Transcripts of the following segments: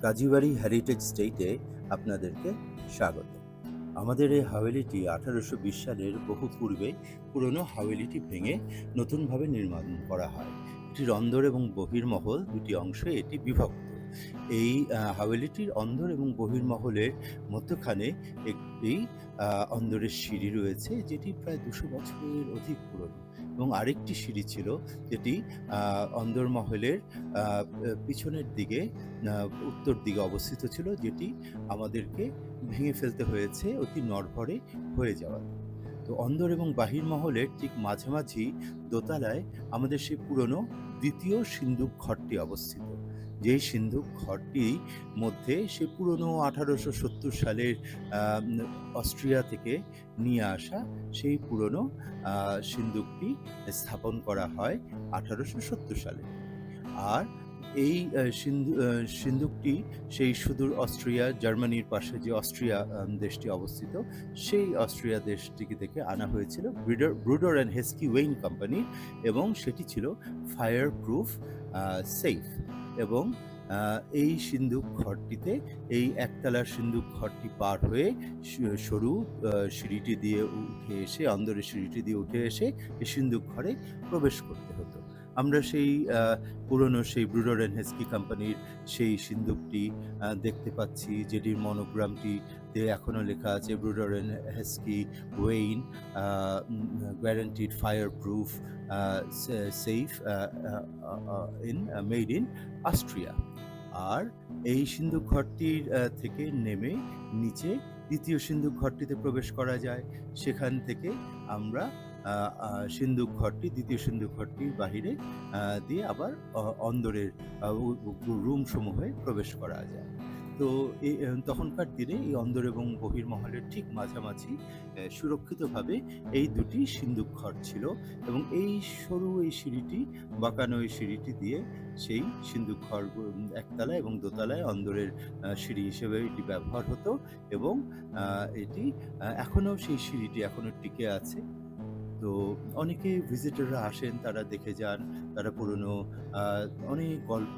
Kazibari heritage স্টেটে আপনাদেরকে স্বাগত। আমাদের এই হাভেলিটি 1820 সালের বহু পূর্বে পুরনো হাভেলিটি ভেঙে নতুনভাবে নির্মাণ করা হয়। এটির অন্দর এবং বহির্মহল দুটি অংশে এটি বিভক্ত। এই হাভেলিটির অন্দর এবং বহির্মহলের মধ্যখানে একটি অন্দরের সিঁড়ি রয়েছে, যেটি প্রায় 200 বছরের অধিক পুরনো, এবং আরেকটি সিঁড়ি ছিল যেটি অন্দরমহলের পিছনের দিকে উত্তর দিকে অবস্থিত ছিল, যেটি আমাদেরকে ভেঙে ফেলতে হয়েছে অতি নড়বড়ে হয়ে যাওয়াতে। তো অন্দর এবং বাহির মহলের ঠিক মাঝামাঝি দোতলায় আমাদের সেই পুরনো দ্বিতীয় সিন্দুক ঘরটি অবস্থিত। যেই সিন্দুক ঘরটি মধ্যে সে পুরনো 1870 সালের আহ, অস্ট্রিয়া থেকে নিয়ে আসা সেই পুরনো সিন্দুকটি স্থাপন করা হয় 1870 সালে। আর এই সিন্দুকটি সেই সুদূর অস্ট্রিয়া, জার্মানির পাশে যে অস্ট্রিয়া দেশটি অবস্থিত, সেই অস্ট্রিয়া দেশটিকে থেকে আনা হয়েছিল brooder and Heske Wayne company, এবং সেটি ছিল ফায়ার প্রুফ সেফ। এবং এই সিন্দুক ঘরটিতে, এই একতলার সিন্দুক ঘরটি পার হয়ে সরু সিঁড়িটি দিয়ে উঠে এসে, অন্দরের সিঁড়িটি দিয়ে উঠে এসে এই সিন্দুক ঘরে প্রবেশ করতে হতো। আমরা সেই পুরনো সেই ব্রুডার অ্যান্ড হেস্কি কোম্পানির সেই সিন্দুকটি দেখতে পাচ্ছি, যেটির মনোগ্রামটিতে এখনও লেখা আছে Bruder and Heske Wien guaranteed fire proof safe in made in Austria. আর এই সিন্দুক ঘরটির থেকে নেমে নিচে দ্বিতীয় সিন্দুক ঘরটিতে প্রবেশ করা যায়। সেখান থেকে আমরা সিন্দুক ঘরটি, দ্বিতীয় সিন্দুক ঘরটির বাহিরে দিয়ে আবার অন্দরের রুম সমূহে প্রবেশ করা যায়। তো তখনকার দিনে এই অন্দর এবং বহির্মহলের ঠিক মাঝামাঝি সুরক্ষিতভাবে এই দুটি সিন্দুক ঘর ছিল, এবং এই সরু এই সিঁড়িটি, বাঁকানো এই সিঁড়িটি দিয়ে সেই সিন্দুক ঘর একতলায় এবং দোতলায় অন্দরের সিঁড়ি হিসেবে এটি ব্যবহার হতো। এবং এটি এখনও সেই সিঁড়িটি এখনও টিকে আছে। তো অনেকে ভিজিটররা আসেন, তারা দেখে যান, তারা পুরনো অনেক গল্প,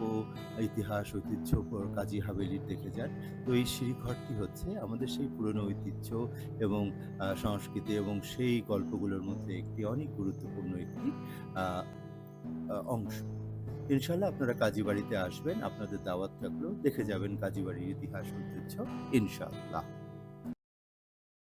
ইতিহাস, ঐতিহ্য কাজী হাভেলির দেখে যান। তো এই সিঁড়িঘরটি হচ্ছে আমাদের সেই পুরনো ঐতিহ্য এবং সংস্কৃতি এবং সেই গল্পগুলোর মধ্যে একটি অনেক গুরুত্বপূর্ণ একটি আহ, অংশ। ইনশাল্লাহ আপনারা কাজীবাড়িতে আসবেন, আপনাদের দাওয়াত থাকলো, দেখে যাবেন কাজীবাড়ির ইতিহাস ঐতিহ্য, ইনশাআল্লাহ।